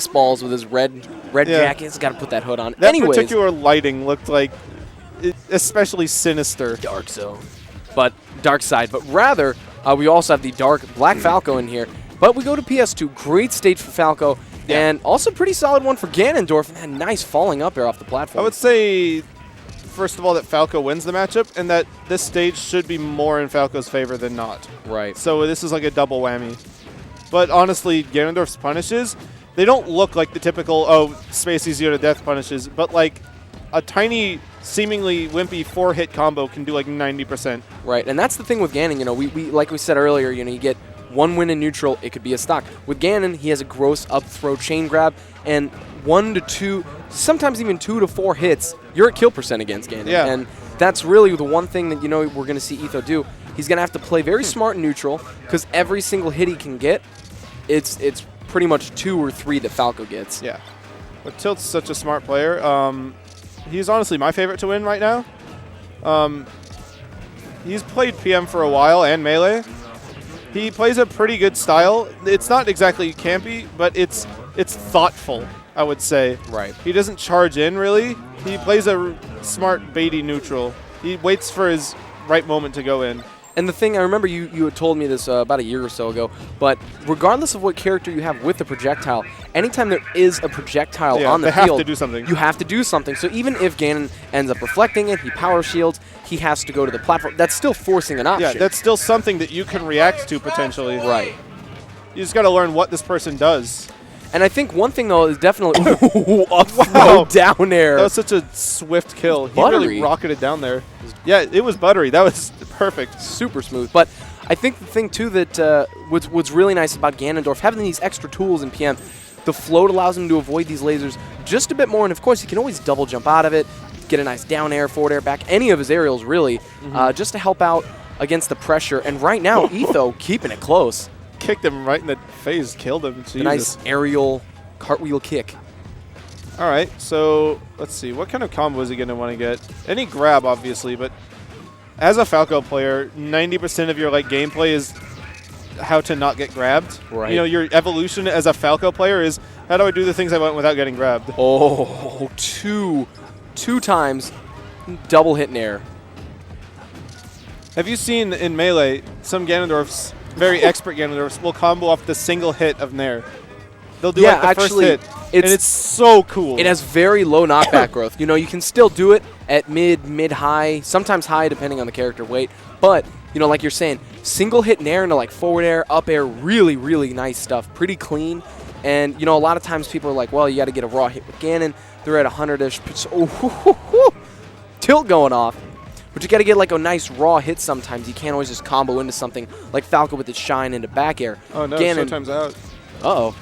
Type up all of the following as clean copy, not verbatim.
X balls with his red jacket. He's got to put that hood on. That Anyways, particular lighting looked like especially sinister. Dark Zone. But Dark Side. But rather, we also have the Dark Black Falco in here. But we go to PS2. Great stage for Falco. Yeah. And also pretty solid one for Ganondorf. And that nice falling up air off the platform. I would say, first of all, that Falco wins the matchup, and that this stage should be more in Falco's favor than not. Right. So this is like a double whammy. But honestly, Ganondorf's punishes, they don't look like the typical, Space Easier to Death punishes, but like a tiny, seemingly wimpy 4-hit combo can do like 90%. Right, and that's the thing with Ganon. You know, we like we said earlier, you know, you get one win in neutral, it could be a stock. With Ganon, he has a gross up throw chain grab, and 1 to 2, sometimes even 2 to 4 hits, you're at kill percent against Ganon. Yeah. And that's really the one thing that, you know, we're going to see Etho do. He's going to have to play very smart in neutral, because every single hit he can get, it's pretty much 2 or 3 that Falco gets. Yeah. But Tilt's such a smart player. He's honestly my favorite to win right now. He's played PM for a while and Melee. He plays a pretty good style. It's not exactly campy, but it's thoughtful, I would say. Right. He doesn't charge in, really. He plays a smart, baity neutral. He waits for his right moment to go in. And the thing, I remember you had told me this about a year or so ago, but regardless of what character you have with the projectile, anytime there is a projectile on the field, they have to do something. You have to do something. So even if Ganon ends up reflecting it, he power shields, he has to go to the platform. That's still forcing an option. Yeah, that's still something that you can react to potentially. Right. You just got to learn what this person does. And I think one thing, though, is definitely up throw down air. That was such a swift kill. He Buttery. really rocketed down there. Yeah, it was buttery. That was perfect. Super smooth. But I think the thing, too, that what's really nice about Ganondorf, having these extra tools in PM, the float allows him to avoid these lasers just a bit more. And, of course, he can always double jump out of it, get a nice down air, forward air, back, any of his aerials, really, just to help out against the pressure. And right now, Etho keeping it close. Kicked him right in the face, killed him. Jesus. A nice aerial cartwheel kick. All right, so let's see. What kind of combo is he going to want to get? Any grab, obviously, but as a Falco player, 90% of your like gameplay is how to not get grabbed. Right. You know, your evolution as a Falco player is how do I do the things I want without getting grabbed? Oh, two times double hit in air. Have you seen in Melee some Ganondorfs, very expert Ganondorfs, will combo off the single hit of Nair? They'll do like the first hit, and it's so cool. It has very low knockback growth. You know, you can still do it at mid-high, sometimes high depending on the character weight. But, you know, like you're saying, single hit Nair into like forward air, up air, really, really nice stuff. Pretty clean. And, you know, a lot of times people are like, well, you got to get a raw hit with Ganon. They're at 100-ish. Tilt going off. But you got to get like a nice raw hit sometimes. You can't always just combo into something like Falco with its shine into back air. Oh, no, Ganon, Showtime's out. Uh-oh.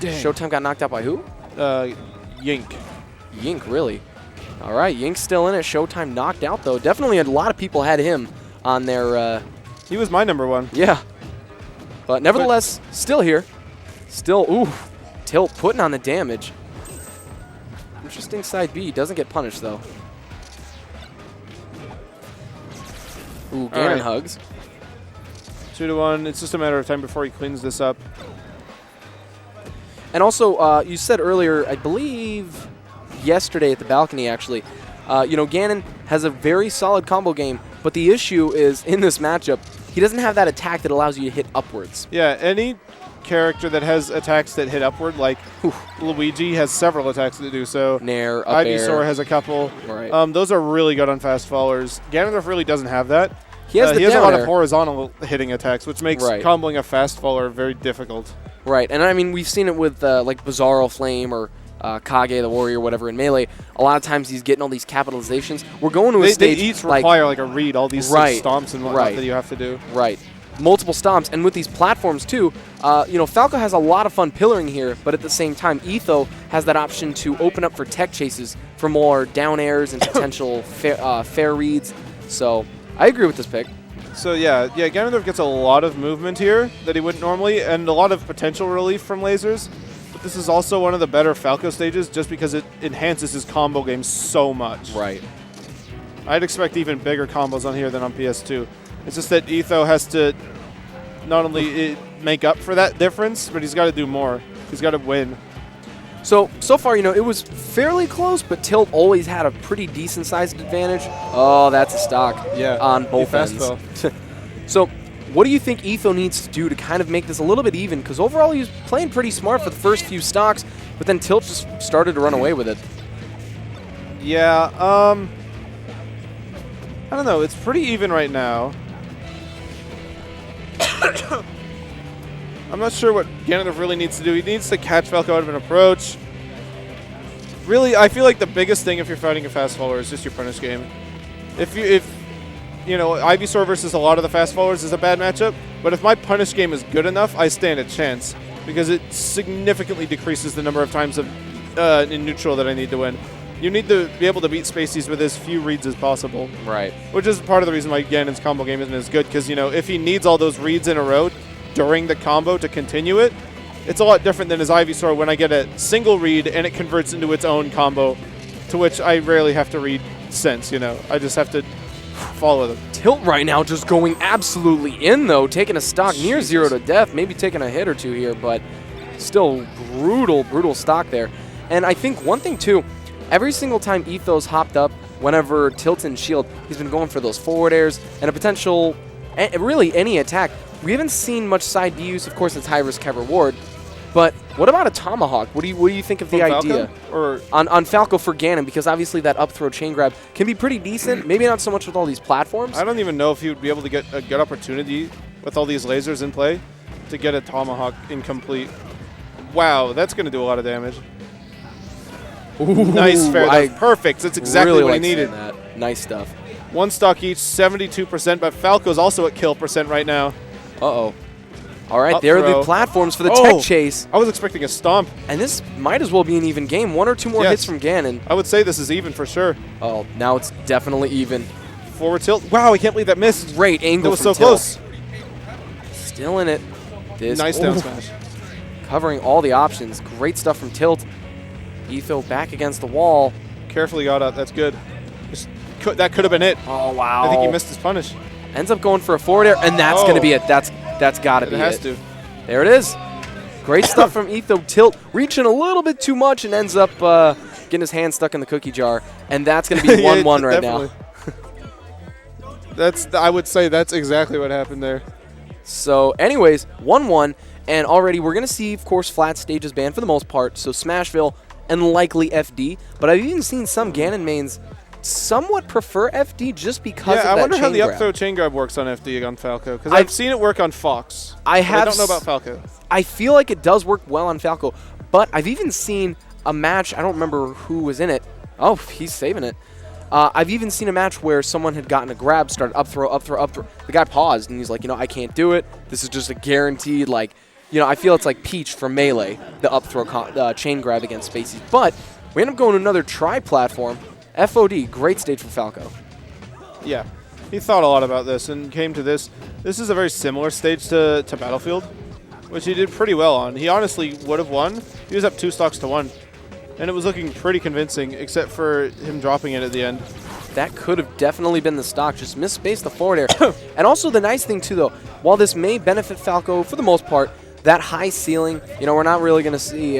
Dang. Showtime got knocked out by who? Yink. Yink, really? All right, Yink's still in it. Showtime knocked out, though. Definitely a lot of people had him on their... he was my #1. Yeah. But nevertheless, still here. Still, ooh, Tilt putting on the damage. Interesting side B. Doesn't get punished, though. Ooh, Ganon hugs. 2-1. It's just a matter of time before he cleans this up. And also, you said earlier, I believe yesterday at the balcony, actually, you know, Ganon has a very solid combo game, but the issue is, in this matchup, he doesn't have that attack that allows you to hit upwards. Yeah, any character that has attacks that hit upward, like Luigi has several attacks that do so. Nair, up air. Ivysaur has a couple. Right. Those are really good on fast fallers. Ganondorf really doesn't have that. He has, he has a lot of horizontal hitting attacks, which makes comboing a fast faller very difficult. Right, and I mean, we've seen it with like Bizarro Flame or Kage the Warrior, whatever, in Melee. A lot of times he's getting all these capitalizations. We're going to a stage... They each require like a read, all these stomps and whatnot that you have to do. Right. Multiple stomps, and with these platforms too, you know, Falco has a lot of fun pillaring here, but at the same time, Etho has that option to open up for tech chases for more down airs and potential fair reads. So I agree with this pick. So yeah, Ganondorf gets a lot of movement here that he wouldn't normally, and a lot of potential relief from lasers. But this is also one of the better Falco stages just because it enhances his combo game so much. Right. I'd expect even bigger combos on here than on PS2. It's just that Etho has to not only make up for that difference, but he's got to do more. He's got to win. So far, you know, it was fairly close, but Tilt always had a pretty decent-sized advantage. Oh, that's a stock on both ends. So what do you think Etho needs to do to kind of make this a little bit even? Because overall, he was playing pretty smart for the first few stocks, but then Tilt just started to run away with it. Yeah, I don't know. It's pretty even right now. I'm not sure what Ganondorf really needs to do. He needs to catch Falco out of an approach. Really, I feel like the biggest thing if you're fighting a fast follower is just your punish game. If you know, Ivysaur versus a lot of the fast followers is a bad matchup, but if my punish game is good enough, I stand a chance because it significantly decreases the number of times in neutral that I need to win. You need to be able to beat Spacies with as few reads as possible. Right. Which is part of the reason why Ganon's combo game isn't as good, because, you know, if he needs all those reads in a row during the combo to continue it, it's a lot different than his Ivysaur when I get a single read and it converts into its own combo, to which I rarely have to read sense, you know. I just have to follow them. Tilt right now just going absolutely in, though, taking a stock near 0 to death, maybe taking a hit or two here, but still brutal stock there. And I think one thing, too, every single time Etho's hopped up, whenever Tilt and shield, he's been going for those forward airs and a potential, really any attack. We haven't seen much side B use. Of course, it's high risk, high reward. But what about a Tomahawk? What do you think of the idea? Falco? Or on Falco for Ganon? Because obviously that up throw chain grab can be pretty decent. Maybe not so much with all these platforms. I don't even know if he would be able to get a good opportunity with all these lasers in play to get a Tomahawk incomplete. Wow, that's going to do a lot of damage. Ooh, nice fair. That's perfect. That's exactly really what he needed. That. Nice stuff. One stock each, 72%, but Falco's also at kill percent right now. Uh-oh. All right, Up there are the throw. platforms for the tech chase. I was expecting a stomp. And this might as well be an even game. 1 or 2 more hits from Ganon. I would say this is even for sure. Oh, now it's definitely even. Forward tilt. Wow, I can't believe that missed. Great angle That was so from Tilt. close. Still in it. Nice down smash. Covering all the options. Great stuff from Tilt. Etho back against the wall. Carefully got up. That's good. That could have been it. Oh, wow. I think he missed his punish. Ends up going for a forward air, and that's going to be it. That's got to be it. It has to. There it is. Great stuff from Etho. Tilt reaching a little bit too much and ends up getting his hand stuck in the cookie jar. And that's going to be 1-1 right now. I would say that's exactly what happened there. So anyways, 1-1. And already we're going to see, of course, flat stages banned for the most part. So Smashville and likely FD. But I've even seen some Ganon mains somewhat prefer FD just because of that I wonder how the grab. up throw chain grab works on FD on Falco, because I've seen it work on Fox. I don't know about Falco. I feel like it does work well on Falco, but I've even seen a match, I don't remember who was in it. Oh, he's saving it. I've even seen a match where someone had gotten a grab, started up throw, up throw, up throw. The guy paused, and he's like, you know, I can't do it. This is just a guaranteed, like, you know, I feel it's like Peach from Melee, the up throw chain grab against Spacies. But we end up going to another tri-platform. FOD, great stage for Falco. Yeah, he thought a lot about this and came to this. This is a very similar stage to Battlefield, which he did pretty well on. He honestly would have won. He was up 2 stocks to 1, and it was looking pretty convincing, except for him dropping it at the end. That could have definitely been the stock. Just misspaced the forward air. And also the nice thing, too, though, while this may benefit Falco for the most part, that high ceiling, you know, we're not really going to see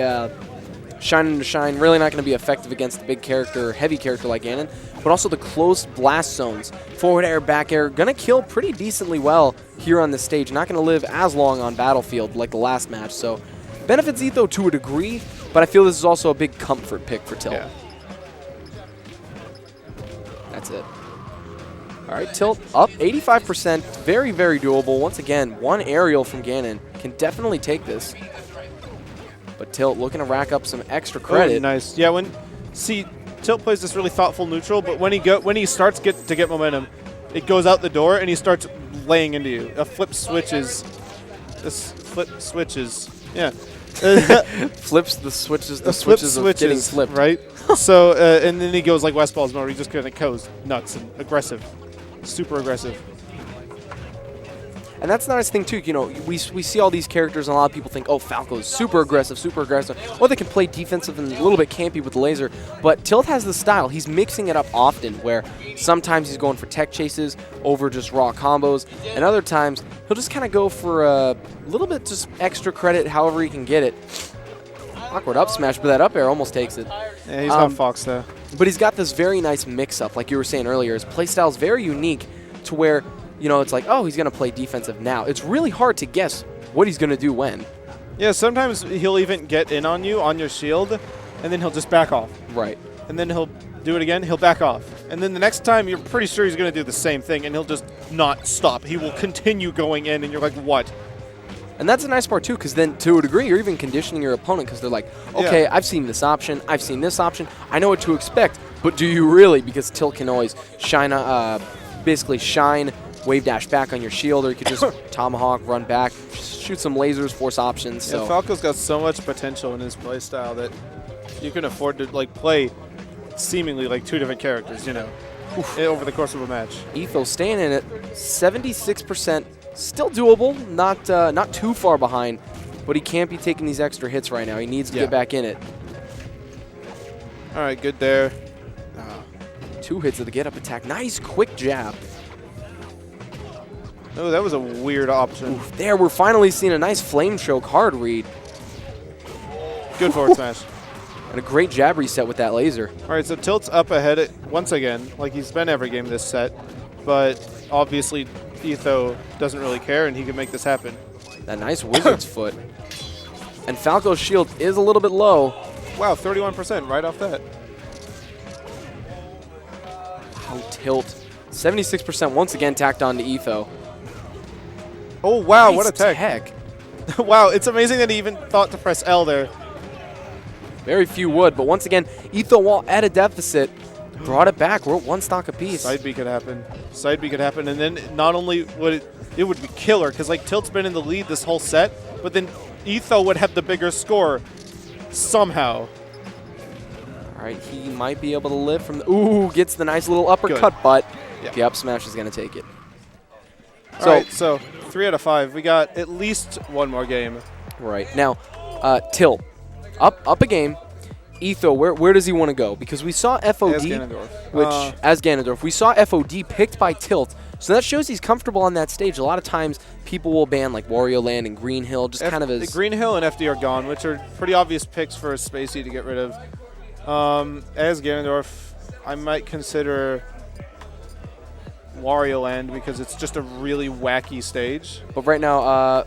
Shine into Shine, really not going to be effective against the big character, heavy character like Ganon, but also the closed blast zones. Forward air, back air, going to kill pretty decently well here on this stage. Not going to live as long on Battlefield like the last match, so benefits Etho to a degree, but I feel this is also a big comfort pick for Tilt. Yeah. That's it. All right, Tilt up 85%, very, very doable. Once again, one aerial from Ganon can definitely take this. But Tilt looking to rack up some extra credit. Oh, nice. Yeah, Tilt plays this really thoughtful neutral, but when he starts to get momentum, it goes out the door and he starts laying into you. A flip switches. Yeah. Flips the switches. The switches of getting flipped. Right. So and then he goes like Westball's mode. He just kind of goes nuts and aggressive, super aggressive. And that's the nice thing, too. You know, we see all these characters, and a lot of people think, oh, Falco's super aggressive, or they can play defensive and a little bit campy with the laser. But Tilt has the style. He's mixing it up often, where sometimes he's going for tech chases over just raw combos, and other times he'll just kind of go for a little bit just extra credit however he can get it. Awkward up smash, but that up air almost takes it. Yeah, he's not Fox, though. But he's got this very nice mix-up, like you were saying earlier. His playstyle is very unique to where, you know, it's like, oh, he's going to play defensive now. It's really hard to guess what he's going to do when. Yeah, sometimes he'll even get in on you, on your shield, and then he'll just back off. Right. And then he'll do it again, he'll back off. And then the next time, you're pretty sure he's going to do the same thing, and he'll just not stop. He will continue going in, and you're like, what? And that's a nice part, too, because then, to a degree, you're even conditioning your opponent because they're like, okay, I've seen this option, I've seen this option, I know what to expect, but do you really? Because Tilt can always shine, basically shine, wave dash back on your shield, or you could just tomahawk, run back, shoot some lasers, force options. So. Yeah, Falco's got so much potential in his playstyle that you can afford to like play seemingly like 2 different characters, you know, over the course of a match. Etho staying in it, 76%. Still doable, not too far behind, but he can't be taking these extra hits right now. He needs to get back in it. All right, good there. 2 hits of the get-up attack. Nice quick jab. Oh, that was a weird option. Oof, there, we're finally seeing a nice flame choke hard read. Good forward smash. And a great jab reset with that laser. All right, so Tilt's up ahead once again, like he's been every game this set, but obviously Etho doesn't really care, and he can make this happen. That nice wizard's foot. And Falco's shield is a little bit low. Wow, 31% right off that. Wow, Tilt. 76% once again tacked on to Etho. Oh, wow, Nice what a tech. Wow, it's amazing that he even thought to press L there. Very few would, but once again, Etho, while at a deficit, brought it back. We're at 1 stock apiece. Side B could happen. Side B could happen, and then not only would it would be killer, because like Tilt's been in the lead this whole set, but then Etho would have the bigger score somehow. All right, he might be able to live from the... Ooh, gets the nice little uppercut, but the up smash is going to take it. All right, so 3 out of 5. We got at least 1 more game. Right. Now, Tilt, up a game. Etho, where does he want to go? Because we saw FOD, as Ganondorf. as Ganondorf. We saw FOD picked by Tilt, so that shows he's comfortable on that stage. A lot of times, people will ban like Wario Land and Green Hill, just kind of as... Green Hill and FD are gone, which are pretty obvious picks for Spacey to get rid of. As Ganondorf, I might consider Wario Land because it's just a really wacky stage. But right now,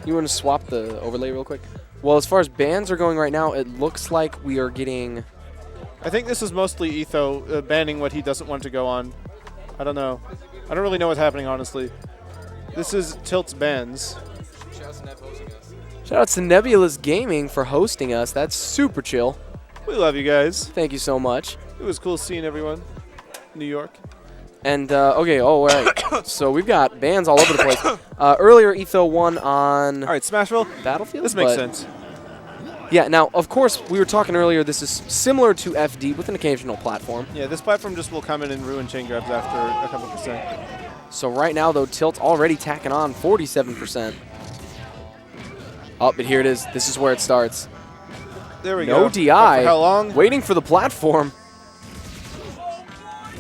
you want to swap the overlay real quick? Well, as far as bans are going right now, it looks like we are getting... I think this is mostly Etho banning what he doesn't want to go on. I don't know. I don't really know what's happening, honestly. This is Tilt's bans. Shout out to Nebulous Gaming for hosting us. That's super chill. We love you guys. Thank you so much. It was cool seeing everyone in New York. And, okay, all right. So we've got bans all over the place. Earlier, Etho won on... All right, Smashville. Battlefield? This makes sense. Yeah, now, of course, we were talking earlier, this is similar to FD with an occasional platform. Yeah, this platform just will come in and ruin chain grabs after a couple percent. So right now, though, Tilt's already tacking on 47%. Oh, but here it is. This is where it starts. There we go. No DI. For how long? Waiting for the platform.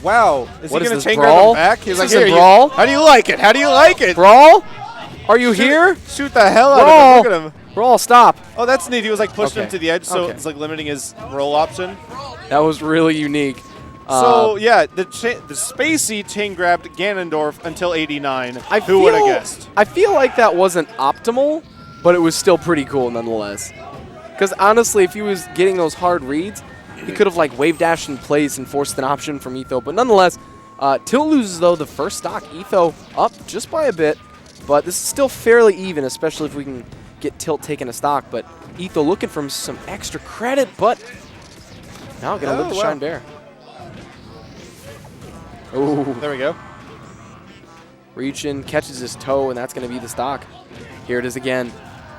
Wow. Is What he is going this, to chain brawl? grab him back? He's like, This is a here, brawl? how do you like it? How do you like it? Brawl? Are you here? Shoot the hell out Brawl. of him. Look at him. Brawl, stop. Oh, that's neat. He was like pushing him Okay. to the edge, so Okay. it's like limiting his roll option. That was really unique. So, yeah, the Spacey chain grabbed Ganondorf until 89. I Who would have feel- guessed? I feel like that wasn't optimal, but it was still pretty cool nonetheless. Because honestly, if he was getting those hard reads, he could have like wave dashed in place and forced an option from Etho. But nonetheless, Tilt loses though the first stock. Etho up just by a bit, but this is still fairly even, especially if we can get Tilt taking a stock. But Etho looking for some extra credit, but now gonna live the Shine Bear. Oh, There we go. reaching, catches his toe, and that's going to be the stock. Here it is again.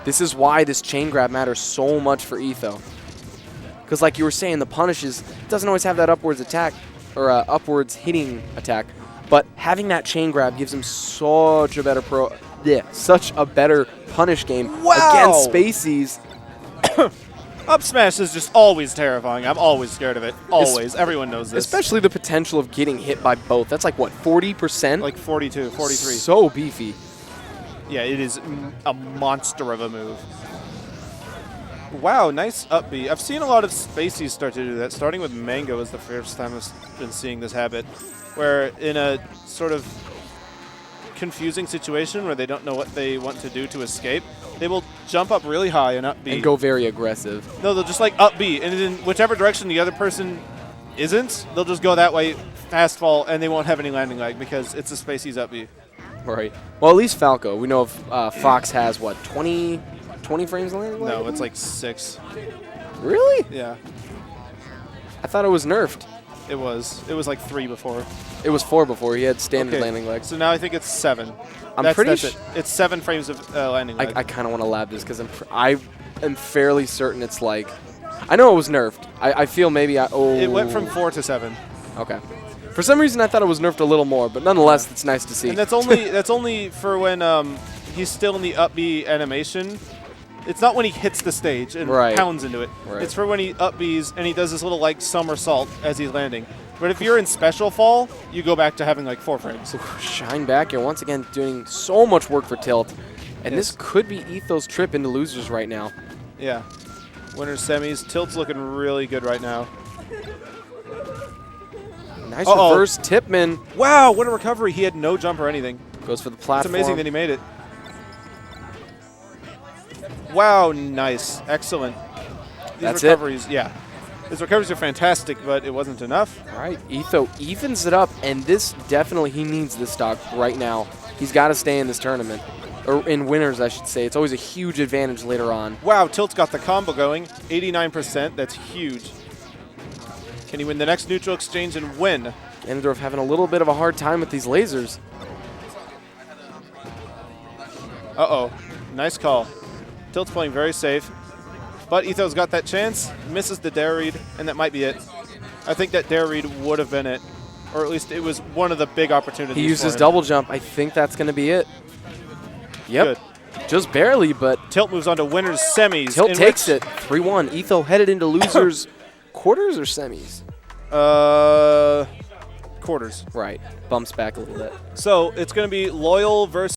This is why this chain grab matters so much for Etho. Because like you were saying, the punishes doesn't always have that upwards attack or upwards hitting attack, but having that chain grab gives him such a better such a better punish game against Spaceys. Up smash is just always terrifying. I'm always scared of it. Always. Everyone knows this. Especially the potential of getting hit by both. That's like, what, 40%? like 42, 43. So beefy. Yeah, it is a monster of a move. Wow, nice up B. I've seen a lot of Spaceys start to do that. Starting with Mango is the first time I've been seeing this habit, where in a sort of confusing situation where they don't know what they want to do to escape, they will jump up really high and up B. And go very aggressive. No, they'll just like up B, and in whichever direction the other person isn't, they'll just go that way, fast fall, and they won't have any landing lag because it's a Spacey's up B. Right. Well, at least Falco. We know if Fox has, what, 20 frames landing lag? No, it's like 6. Really? Yeah, I thought it was nerfed. it was. It was like 3 before. It was 4 before. He had standard landing legs. So now I think it's 7. I'm pretty sure it's 7 frames of landing leg. I kind of want to lab this because I am fairly certain it's like, I know it was nerfed. I feel maybe It went from 4 to 7. Okay. For some reason, I thought it was nerfed a little more, but nonetheless, it's nice to see. And that's only for when he's still in the up B animation. It's not when he hits the stage and pounds into it. Right. It's for when he up Bs and he does this little like somersault as he's landing. But if you're in special fall, you go back to having like 4 frames. Shine back here once again, doing so much work for Tilt, and this could be Etho's trip into losers right now. Yeah. Winners semis. Tilt's looking really good right now. Nice reverse tipman. Wow, what a recovery. He had no jump or anything. Goes for the platform. It's amazing that he made it. Wow, nice. Excellent. These recoveries, yeah. His recoveries are fantastic, but it wasn't enough. All right, Etho evens it up, and this definitely, he needs this stock right now. He's got to stay in this tournament. Or in winners, I should say. It's always a huge advantage later on. Wow, Tilt's got the combo going. 89%. That's huge. Can he win the next neutral exchange and win? Ganondorf having a little bit of a hard time with these lasers. Uh-oh. Nice call. Tilt's playing very safe. But Etho's got that chance. Misses the dare read, and that might be it. I think that dare read would have been it. Or at least it was one of the big opportunities. He used his double jump. I think that's going to be it. Yep. Good. Just barely, but Tilt moves on to winners semis. Tilt takes it. 3-1. Etho headed into losers. Quarters or semis? Quarters. Right. Bumps back a little bit. So it's going to be Loyal versus